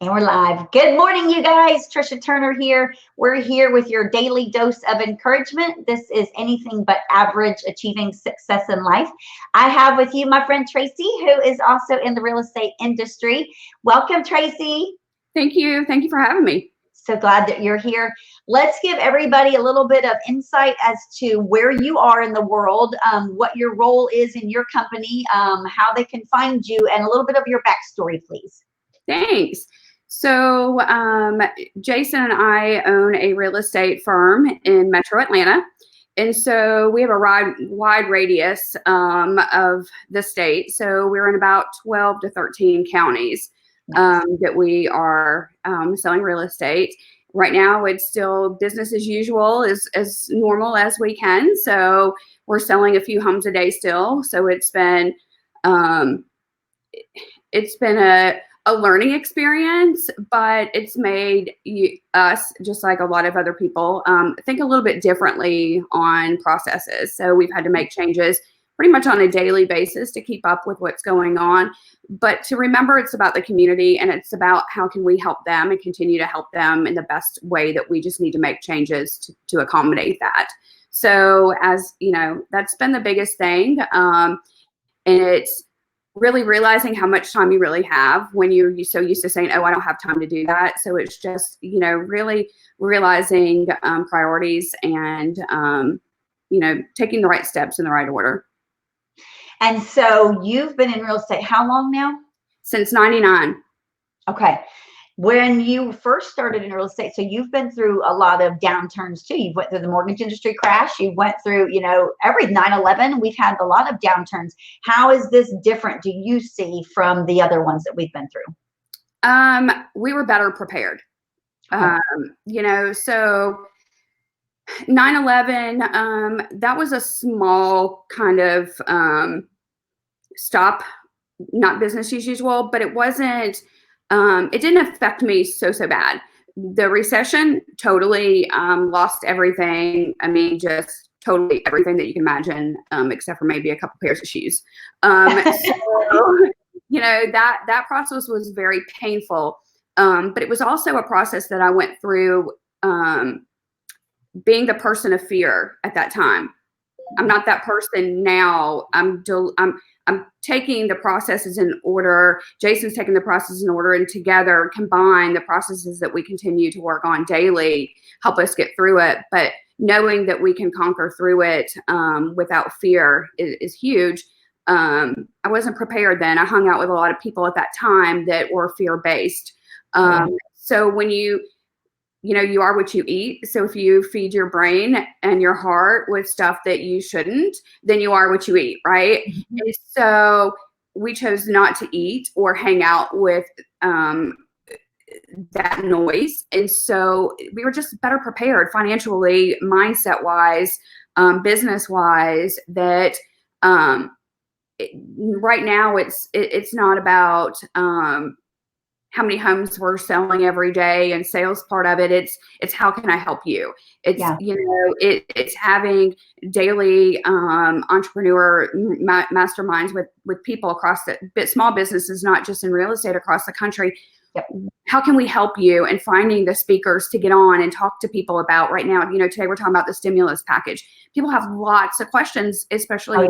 And we're live. Good morning, you guys. Tricia Turner here. We're here with your daily dose of encouragement. This is anything but average achieving success in life. I have with you my friend Tracy, who is also in the real estate industry. Welcome, Tracy. Thank you. Thank you for having me. So glad that you're here. Let's give everybody a little bit of insight as to where you are in the world, what your role is in your company, how they can find you, and a little bit of your backstory, please. Thanks. So Jason and I own a real estate firm in Metro Atlanta. And so we have a wide radius of the state. So we're in about 12 to 13 counties that we are selling real estate. Right now, it's still business as usual, as normal as we can. So we're selling a few homes a day still. So it's been a learning experience, but it's made us, just like a lot of other people, think a little bit differently on processes. So we've had to make changes pretty much on a daily basis to keep up with what's going on. But to remember, it's about the community, and it's about how can we help them and continue to help them in the best way that we just need to make changes to accommodate that. So as you know, that's been the biggest thing. And it's really realizing how much time you really have when you're so used to saying, oh, I don't have time to do that. So it's just, really realizing priorities and, taking the right steps in the right order. And so you've been in real estate how long now? Since 99. Okay. When you first started in real estate, so you've been through a lot of downturns too. You went through the mortgage industry crash. You went through, every 9/11. We've had a lot of downturns. How is this different, do you see, from the other ones that we've been through? We were better prepared. Okay. So 9/11, that was a small kind of stop, not business as usual, but it wasn't. It didn't affect me so bad. The recession totally lost everything. I mean, just totally everything that you can imagine, except for maybe a couple pairs of shoes. So, that process was very painful. But it was also a process that I went through being the person of fear at that time. I'm not that person now. I'm taking the processes in order. Jason's taking the processes in order, and together combine the processes that we continue to work on daily, help us get through it. But knowing that we can conquer through it without fear is huge. I wasn't prepared then. I hung out with a lot of people at that time that were fear-based. So when you are what you eat. So if you feed your brain and your heart with stuff that you shouldn't, then you are what you eat, right? Mm-hmm. And so we chose not to eat or hang out with that noise. And so we were just better prepared financially, mindset-wise, business-wise, that right now it's not about how many homes we're selling every day and sales part of it. It's how can I help you? It's, it's having daily entrepreneur masterminds with people across small businesses, not just in real estate, across the country. Yep. How can we help you? And finding the speakers to get on and talk to people about right now. Today we're talking about the stimulus package. People have lots of questions, especially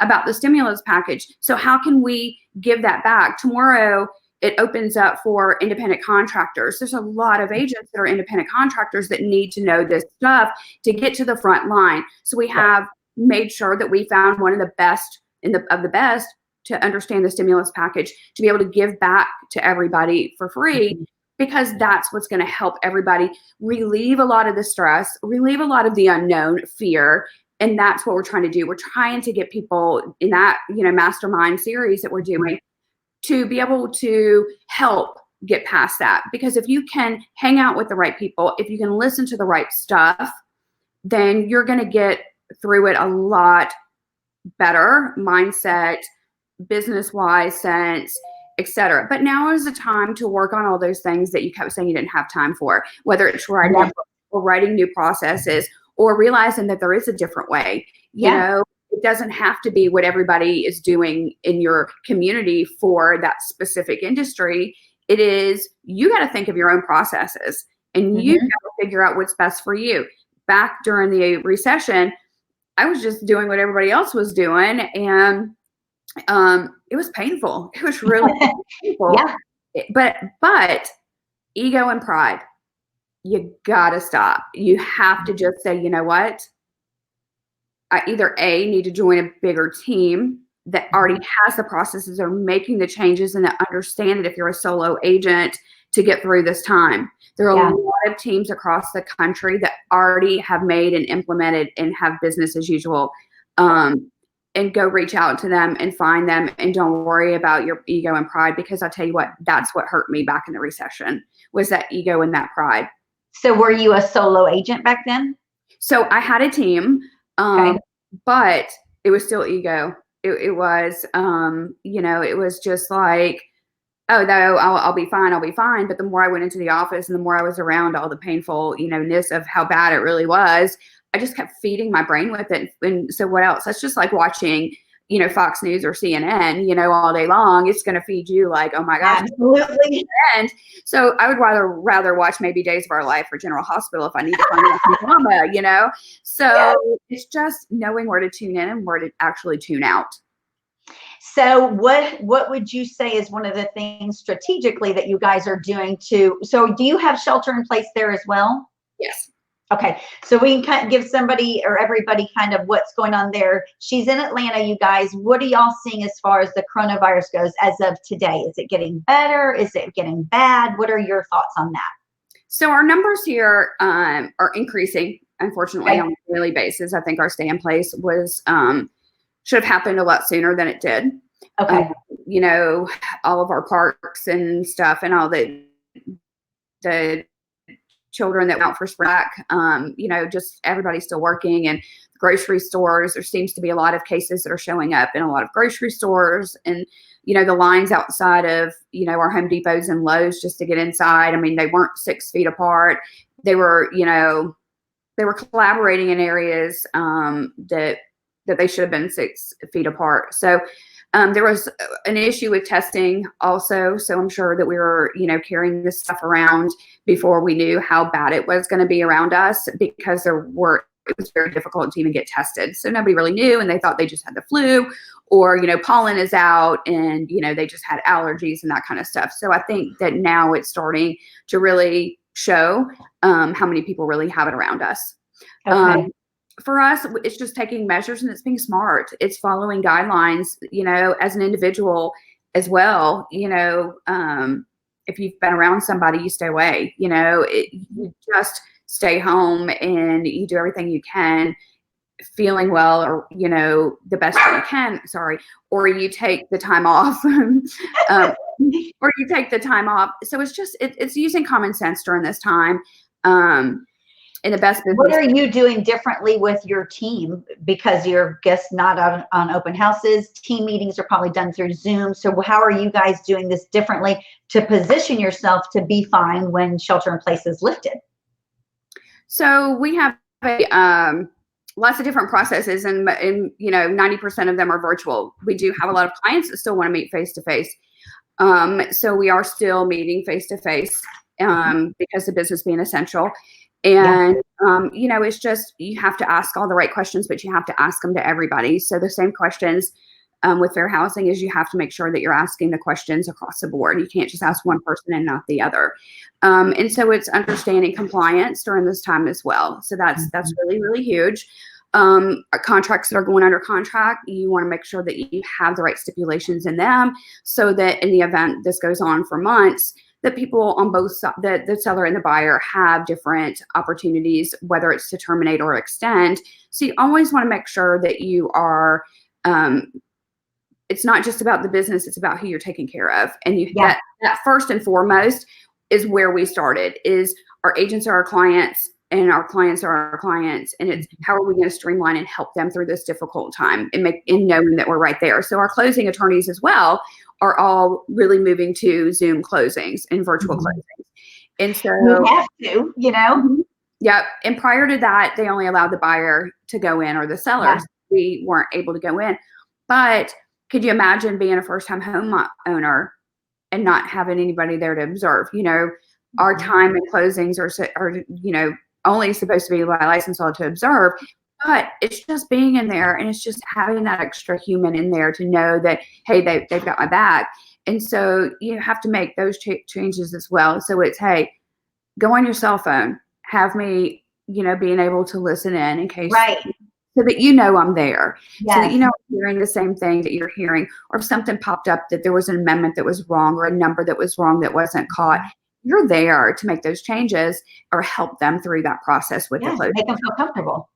about the stimulus package. So how can we give that back? Tomorrow, it opens up for independent contractors. There's a lot of agents that are independent contractors that need to know this stuff to get to the front line. So we have made sure that we found one of the best of the best to understand the stimulus package, to be able to give back to everybody for free, because that's what's going to help everybody relieve a lot of the stress, relieve a lot of the unknown fear. And that's what we're trying to do. We're trying to get people in that, mastermind series that we're doing to be able to help get past that. Because if you can hang out with the right people, if you can listen to the right stuff, then you're going to get through it a lot better, mindset, business-wise sense, etc. But now is the time to work on all those things that you kept saying you didn't have time for, whether it's writing a book or writing new processes or realizing that there is a different way. You know, it doesn't have to be what everybody is doing in your community for that specific industry. It is, you got to think of your own processes, and you got to figure out what's best for you. Back during the recession, I was just doing what everybody else was doing, and it was painful. It was really painful. Yeah. But ego and pride, you gotta stop. You have to just say, you know what? I either need to join a bigger team that already has the processes, or making the changes and that understand it if you're a solo agent to get through this time. There are a lot of teams across the country that already have made and implemented and have business as usual. And go reach out to them and find them, and don't worry about your ego and pride, because I'll tell you what, that's what hurt me back in the recession, was that ego and that pride. So were you a solo agent back then? So I had a team, but it was still ego. It was, it was just like, oh, no, I'll be fine. I'll be fine. But the more I went into the office and the more I was around all the painful, ness of how bad it really was, I just kept feeding my brain with it. And so what else? That's just like watching, Fox News or CNN, all day long. It's going to feed you like, oh my gosh. Absolutely. And so I would rather watch maybe Days of Our Life or General Hospital if I need to find out some drama, So it's just knowing where to tune in and where to actually tune out. So what would you say is one of the things strategically that you guys are doing so do you have shelter in place there as well? Yes. Okay, so we can kind of give somebody or everybody kind of what's going on there. She's in Atlanta, you guys. What are y'all seeing as far as the coronavirus goes as of today? Is it getting better? Is it getting bad? What are your thoughts on that? So our numbers here are increasing, unfortunately, on a daily basis. I think our stay in place was should have happened a lot sooner than it did. Okay. All of our parks and stuff, and all the children that went out for spring break, just everybody's still working, and grocery stores, there seems to be a lot of cases that are showing up in a lot of grocery stores, and the lines outside of our Home Depots and Lowe's just to get inside, I mean, they weren't 6 feet apart. They were collaborating in areas that they should have been 6 feet apart. So there was an issue with testing also. So I'm sure that we were, carrying this stuff around before we knew how bad it was going to be around us, because it was very difficult to even get tested. So nobody really knew, and they thought they just had the flu, or, pollen is out, and, they just had allergies and that kind of stuff. So I think that now it's starting to really show how many people really have it around us. Okay. For us, it's just taking measures, and it's being smart. It's following guidelines, as an individual as well. If you've been around somebody, you stay away, you just stay home and you do everything you can, feeling well, or, the best that you can, or you take the time off, So it's just, it's using common sense during this time. In the best business. What are you doing differently with your team? Because you're not on open houses. Team meetings are probably done through Zoom. So how are you guys doing this differently to position yourself to be fine when shelter in place is lifted? So we have lots of different processes, and 90% of them are virtual. We do have a lot of clients that still want to meet face to face. So we are still meeting face to face because the business being essential. And, it's just, you have to ask all the right questions, but you have to ask them to everybody. So the same questions with fair housing is, you have to make sure that you're asking the questions across the board. You can't just ask one person and not the other. And so it's understanding compliance during this time as well. So that's really, really huge. Contracts that are going under contract, you want to make sure that you have the right stipulations in them, so that in the event this goes on for months, that people on both sides, the seller and the buyer, have different opportunities, whether it's to terminate or extend. So you always want to make sure that you are, it's not just about the business, it's about who you're taking care of. And that first and foremost is where we started, is our agents are our clients, and our clients are our clients. And it's, how are we going to streamline and help them through this difficult time, and knowing that we're right there. So our closing attorneys as well are all really moving to Zoom closings and virtual closings. And so you have to, Yeah. And prior to that, they only allowed the buyer to go in, or the sellers. We weren't able to go in. But could you imagine being a first-time home owner and not having anybody there to observe. Our time and closings are only supposed to be by license law to observe, but it's just being in there, and it's just having that extra human in there to know that, hey, they've got my back. And so you have to make those changes as well. So it's, hey, go on your cell phone, have me, being able to listen in case, right, so that I'm there, so that I'm hearing the same thing that you're hearing, or if something popped up that there was an amendment that was wrong or a number that was wrong that wasn't caught, you're there to make those changes or help them through that process with the closing. Make them feel comfortable.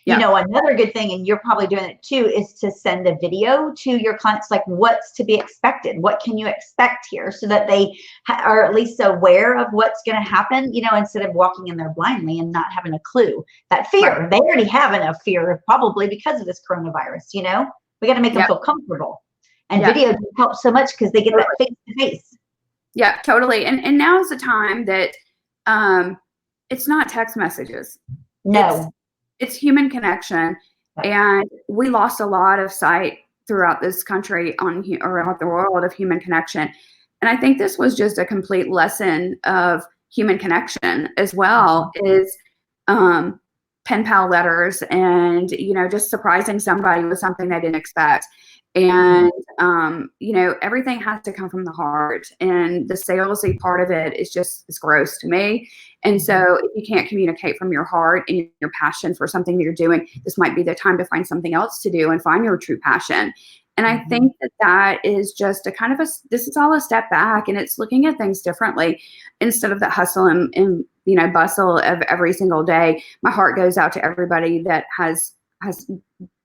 Yeah. Another good thing, and you're probably doing it too, is to send a video to your clients, like what's to be expected. What can you expect here, so that they are at least aware of what's going to happen, instead of walking in there blindly and not having a clue. That fear, right. They already have enough fear probably because of this coronavirus, we got to make them feel comfortable. And video helps so much because they get that face to face. Yeah, totally. And now is the time that it's not text messages. No. It's human connection, and we lost a lot of sight throughout this country around the world of human connection. And I think this was just a complete lesson of human connection as well, is pen pal letters and, just surprising somebody with something they didn't expect. And, everything has to come from the heart, and the salesy part of it is gross to me. And so if you can't communicate from your heart and your passion for something that you're doing, this might be the time to find something else to do and find your true passion. And I think that is just this is all a step back, and it's looking at things differently instead of the hustle and bustle of every single day. My heart goes out to everybody that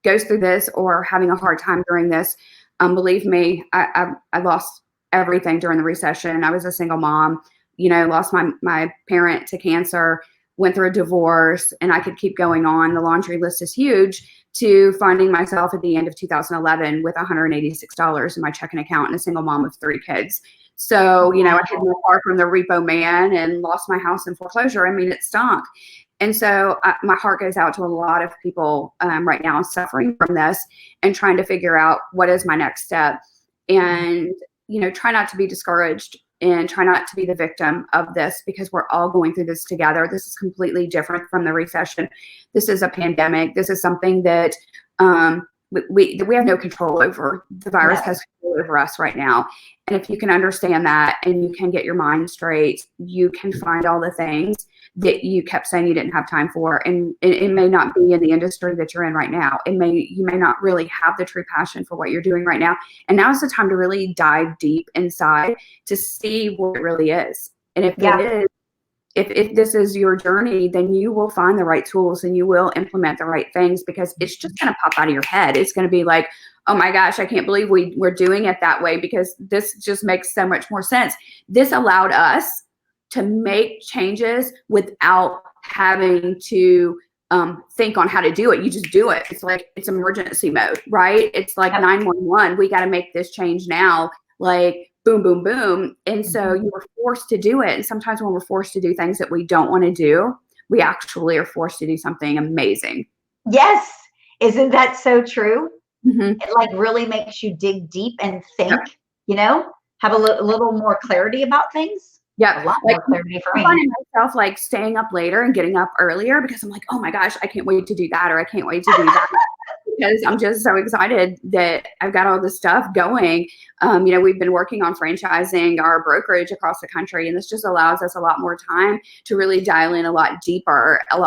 goes through this or having a hard time during this. Believe me, I lost everything during the recession. I was a single mom, lost my parent to cancer, went through a divorce, and I could keep going on. The laundry list is huge, to finding myself at the end of 2011 with $186 in my checking account and a single mom of 3 kids. So, I had my car from the repo man and lost my house in foreclosure. I mean, it stunk. And so my heart goes out to a lot of people right now suffering from this and trying to figure out what is my next step. And, try not to be discouraged and try not to be the victim of this, because we're all going through this together. This is completely different from the recession. This is a pandemic. This is something that we have no control over. The virus has control over us right now. And if you can understand that and you can get your mind straight, you can find all the things that you kept saying you didn't have time for. And it may not be in the industry that you're in right now. You may not really have the true passion for what you're doing right now. And now is the time to really dive deep inside to see what it really is. And if it is, if this is your journey, then you will find the right tools and you will implement the right things, because it's just going to pop out of your head. It's going to be like, oh my gosh, I can't believe we're doing it that way, because this just makes so much more sense. This allowed us to make changes without having to think on how to do it. You just do it. It's like, it's emergency mode, right? It's like 911. We got to make this change now. Like, boom, boom, boom. And so you were forced to do it. And sometimes when we're forced to do things that we don't want to do, we actually are forced to do something amazing. Yes. Isn't that so true? It like really makes you dig deep and think, have a little more clarity about things. Yeah. A lot more clarity for me. I'm finding myself like staying up later and getting up earlier because I'm like, oh my gosh, I can't wait to do that, or I can't wait to do that. Because I'm just so excited that I've got all this stuff going. We've been working on franchising our brokerage across the country, and this just allows us a lot more time to really dial in a lot deeper. Be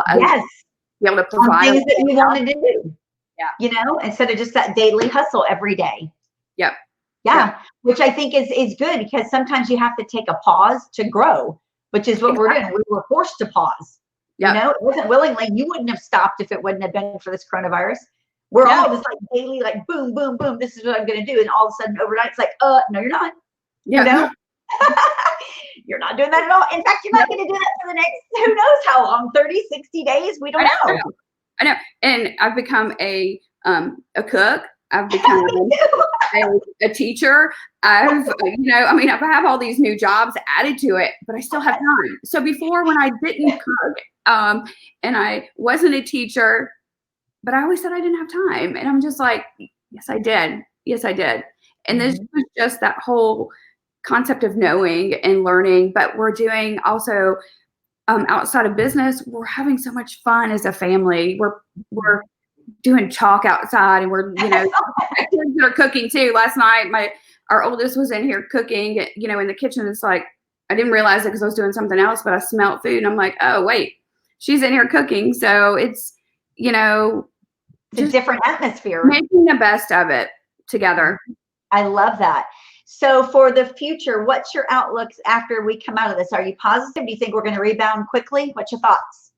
able to provide things that you wanted to do. Yeah. Instead of just that daily hustle every day. Yep. Yeah. Which I think is good, because sometimes you have to take a pause to grow, which is what we're doing. We were forced to pause. It wasn't willingly. You wouldn't have stopped if it wouldn't have been for this coronavirus. We're all just like daily, like boom, boom, boom. This is what I'm going to do. And all of a sudden overnight, it's like, no, you're not. Yeah. You're not doing that at all. In fact, you're not going to do that for the next, who knows how long, 30, 60 days. We don't know. I know. And I've become a cook. I've become a teacher. I have all these new jobs added to it, but I still have time. So before, when I didn't cook, and I wasn't a teacher, but I always said I didn't have time. And I'm just like, yes, I did. Yes, I did. And this was just that whole concept of knowing and learning, but we're doing also outside of business, we're having so much fun as a family. We're doing chalk outside, and we're, you know, kids that are cooking too. Last night, our oldest was in here cooking, you know, in the kitchen. It's like, I didn't realize it because I was doing something else, but I smelled food and I'm like, oh wait, she's in here cooking. So it's, you know, it's a different atmosphere. Making the best of it together. I love that. So for the future, what's your outlooks after we come out of this? Are you positive? Do you think we're going to rebound quickly? What's your thoughts?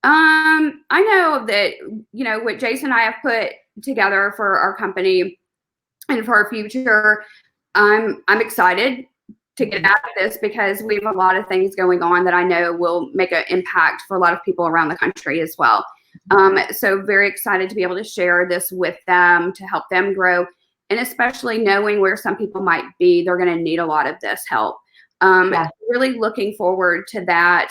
I know that, you know, what Jason and I have put together for our company and for our future, I'm excited to get out of this because we have a lot of things going on that I know will make an impact for a lot of people around the country as well. So very excited to be able to share this with them to help them grow, and especially knowing where some people might be, they're going to need a lot of this help. Really looking forward to that.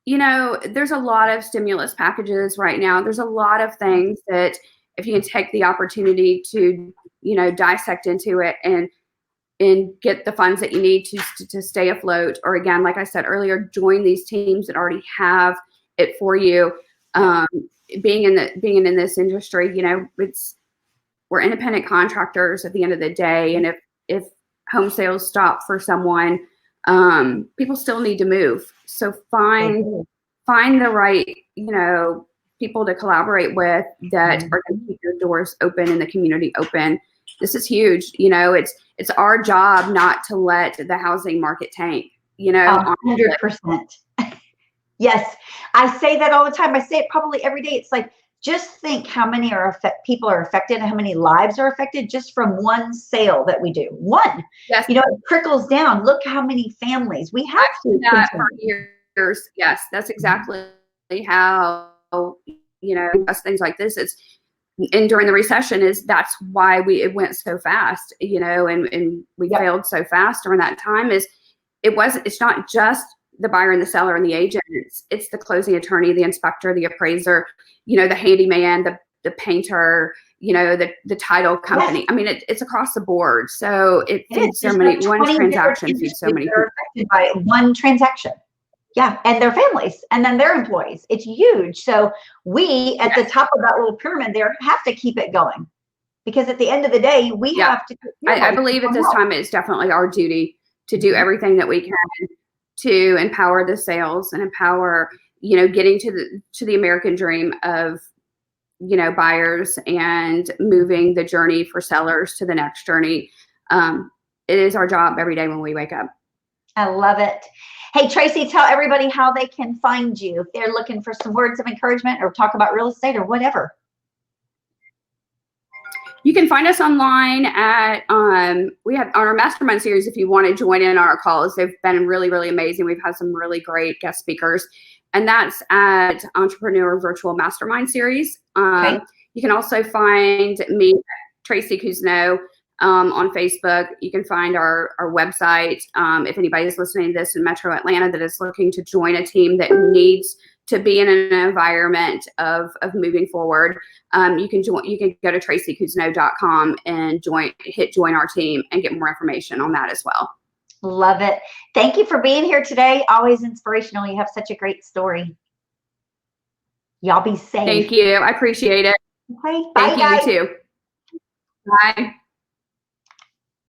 You know, there's a lot of stimulus packages right now. There's a lot of things that if you can take the opportunity to, you know, dissect into it and get the funds that you need to stay afloat, or again, like I said earlier, join these teams that already have it for you. Being in this industry, you know, we're independent contractors at the end of the day, and if home sales stop for someone, people still need to move. So find the right, you know, people to collaborate with that are going to keep your doors open and the community open. This is huge. You know, it's our job not to let the housing market tank, you know. 100%. Yes. I say that all the time. I say it probably every day. It's like, just think how many people are affected and how many lives are affected just from one sale that we do. One. Yes. You know, it trickles down. Look how many families we have to. That for years. Yes, that's exactly how, you know, things like this. And during the recession that's why it went so fast, you know, and we failed so fast during that time. It's not just the buyer and the seller and the agent. It's the closing attorney, the inspector, the appraiser, you know, the handyman, the painter, you know, the title company. I mean, it's across the board. So it feeds so many. One transaction feeds so many people. Affected by one transaction. Yeah, and their families, and then their employees. It's huge. So we, at the top of that little pyramid there, have to keep it going, because at the end of the day, we have to. I believe at this time it's definitely our duty to do everything that we can to empower the sales and empower, you know, getting to the American dream of, you know, buyers and moving the journey for sellers to the next journey. It is our job every day when we wake up. I love it. Hey, Tracy, tell everybody how they can find you if they're looking for some words of encouragement or talk about real estate or whatever. You can find us online at, we have on our mastermind series. If you want to join in our calls, they've been really, really amazing. We've had some really great guest speakers, and that's at Entrepreneur Virtual Mastermind Series. You can also find me, Tracy Cousineau, on Facebook. You can find our website. If anybody's listening to this in Metro Atlanta that is looking to join a team that needs to be in an environment of moving forward, you can go to tracycousineau.com and hit join our team and get more information on that as well. Love it. Thank you for being here today. Always inspirational. You have such a great story. Y'all be safe. Thank you. I appreciate it. Okay. Bye, Thank you, you too. Bye.